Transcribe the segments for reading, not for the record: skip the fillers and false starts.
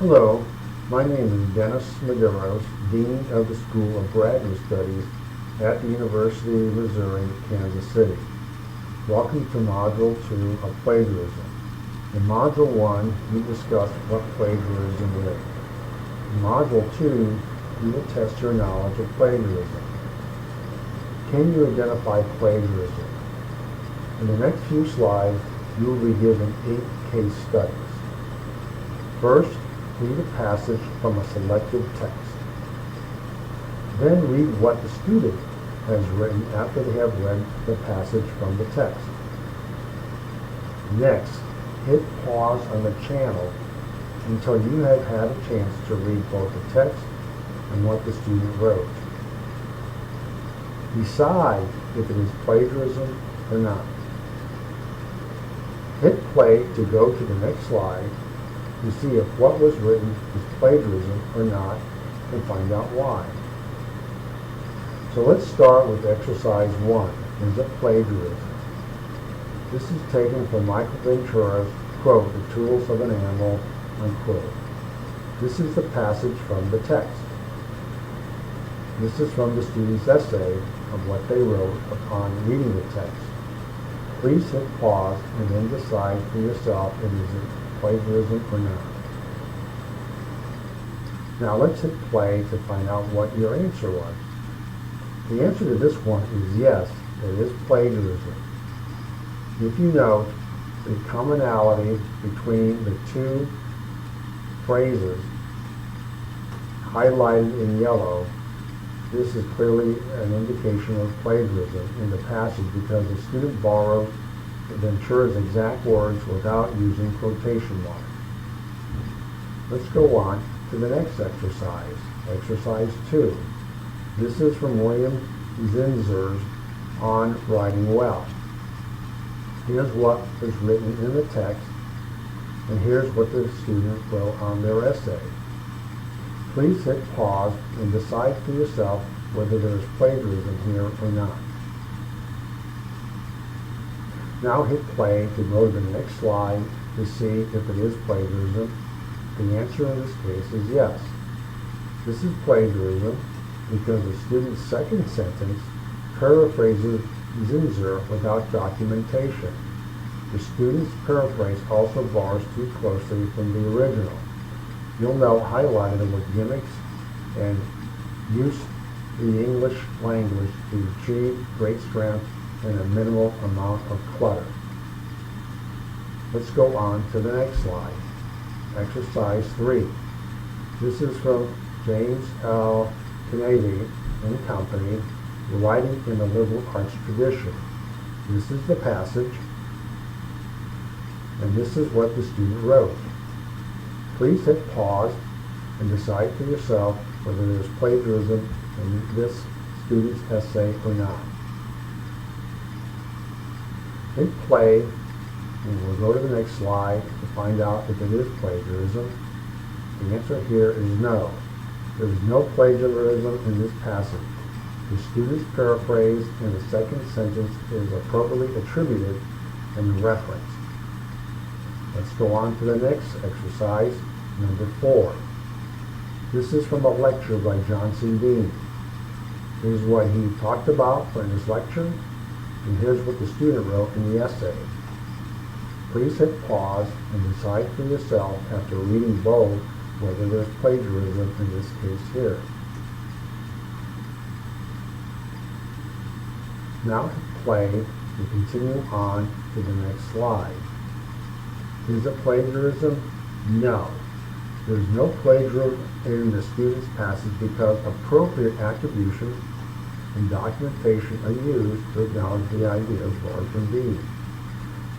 Hello, my name is Dennis Medeiros, Dean of the School of Graduate Studies at the University of Missouri, Kansas City. Welcome to Module 2 of Plagiarism. In Module 1, we discussed what plagiarism is. In Module 2, we will test your knowledge of plagiarism. Can you identify plagiarism? In the next few slides, you will be given 8 case studies. First, read a passage from a selected text. Then read what the student has written after they have read the passage from the text. Next, hit pause on the channel until you have had a chance to read both the text and what the student wrote. Decide if it is plagiarism or not. Hit play to go to the next slide to see if what was written is plagiarism or not and find out why. So let's start with exercise 1. Is it plagiarism? This is taken from Michael Ventura's quote, "The tools of an animal," unquote. This is the passage from the text. This is from the student's essay of what they wrote upon reading the text. Please hit pause and then decide for yourself if it is plagiarism or not. Now let's hit play to find out what your answer was. The answer to this one is yes, it is plagiarism. If you note the commonality between the two phrases highlighted in yellow, this is clearly an indication of plagiarism in the passage because the student borrowed Ventura's exact words without using quotation marks. Let's go on to the next exercise, exercise 2. This is from William Zinzer's On Writing Well. Here's what is written in the text, and here's what the student wrote on their essay. Please hit pause and decide for yourself whether there is plagiarism here or not. Now hit play to go to the next slide to see if it is plagiarism. The answer in this case is yes. This is plagiarism because the student's second sentence paraphrases Zinzer without documentation. The student's paraphrase also borrows too closely from the original. You'll note highlighted with gimmicks and use the English language to achieve great strength and a minimal amount of clutter. Let's go on to the next slide. Exercise 3. This is from James L. Kennedy and Company, writing in the liberal arts tradition. This is the passage, and this is what the student wrote. Please hit pause and decide for yourself whether there's plagiarism in this student's essay or not. Hit play, and we'll go to the next slide to find out if it is plagiarism. The answer here is no. There is no plagiarism in this passage. The student's paraphrase in the second sentence is appropriately attributed and referenced. Let's go on to the next exercise, number 4. This is from a lecture by Johnson Dean. Here's what he talked about in his lecture, and here's what the student wrote in the essay. Please hit pause and decide for yourself after reading both whether there's plagiarism in this case here. Now hit play and continue on to the next slide. Is it plagiarism? No. There's no plagiarism in the student's passage because appropriate attribution and documentation are used to acknowledge the ideas borrowed from Dean.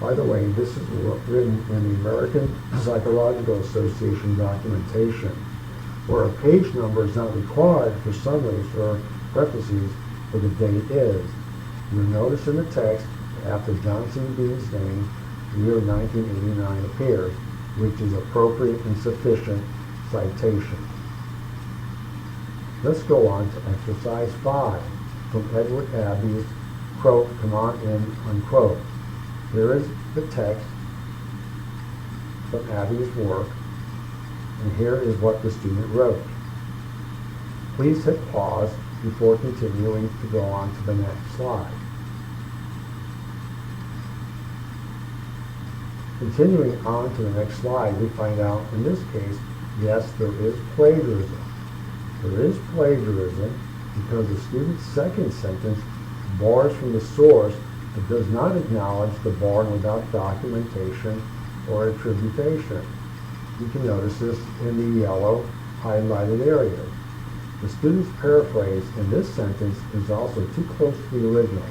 By the way, this is written in the American Psychological Association documentation, where a page number is not required for summaries or parentheses, but the date is. You'll notice in the text, after Johnson Dean's name, the year 1989 appears, which is appropriate and sufficient citation. Let's go on to exercise 5 from Edward Abbey's quote, "Come on in," unquote. Here is the text from Abbey's work, and here is what the student wrote. Please hit pause before continuing to go on to the next slide. Continuing on to the next slide, we find out in this case, yes, there is plagiarism. There is plagiarism because the student's second sentence borrows from the source but does not acknowledge the borrowing without documentation or attribution. You can notice this in the yellow highlighted area. The student's paraphrase in this sentence is also too close to the original.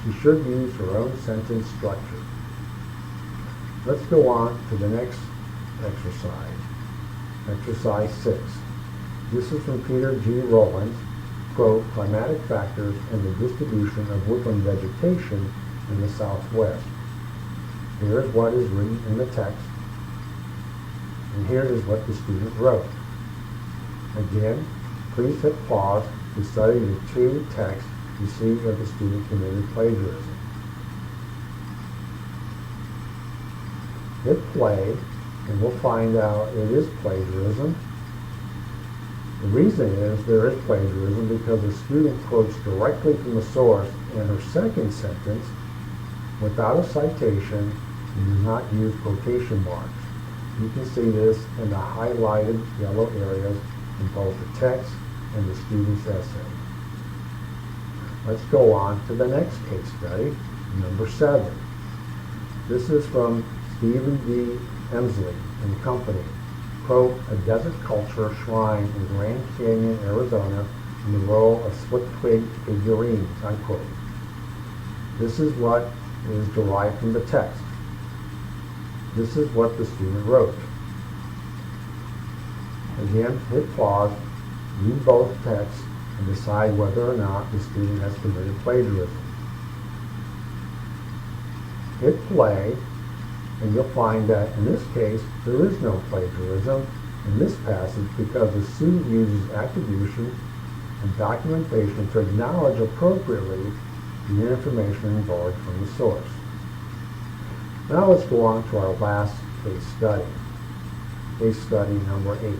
She should use her own sentence structure. Let's go on to the next exercise. Exercise 6. This is from Peter G. Rowland's, quote, Climatic Factors and the Distribution of Woodland Vegetation in the Southwest. Here is what is written in the text, and here is what the student wrote. Again, please hit pause to study the two texts to see if the student committed plagiarism. Hit play, and we'll find out it is plagiarism. The reason is there is plagiarism because the student quotes directly from the source in her second sentence without a citation and does not use quotation marks. You can see this in the highlighted yellow areas in both the text and the student's essay. Let's go on to the next case study, number 7. This is from Stephen D. Emsley and Company, quote, a desert culture shrine in Grand Canyon, Arizona, in the role of split-twig figurines, unquote. This is what is derived from the text. This is what the student wrote. Again, hit pause, read both texts, and decide whether or not the student has committed plagiarism. Hit play, and you'll find that in this case, there is no plagiarism in this passage because the student uses attribution and documentation to acknowledge appropriately the information borrowed from the source. Now let's go on to our last case study. Case study number 8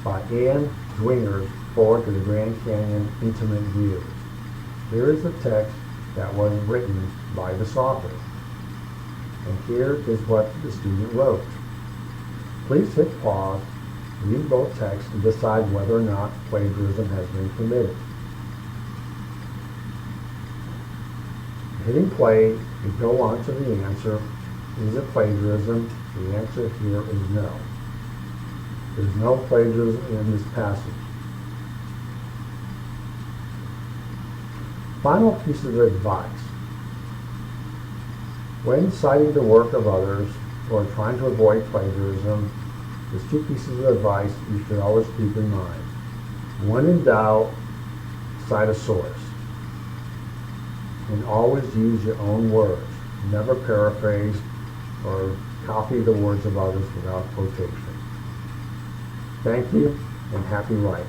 by Ann Zwinger's Forward to the Grand Canyon Intimate View. Here is the text that was written by this author. And here is what the student wrote. Please hit pause, read both texts, and decide whether or not plagiarism has been committed. Hitting play, you go on to the answer. Is it plagiarism? The answer here is no. There's no plagiarism in this passage. Final piece of advice. When citing the work of others or trying to avoid plagiarism, there's two pieces of advice you should always keep in mind. When in doubt, cite a source. And always use your own words. Never paraphrase or copy the words of others without quotation. Thank you, and happy writing.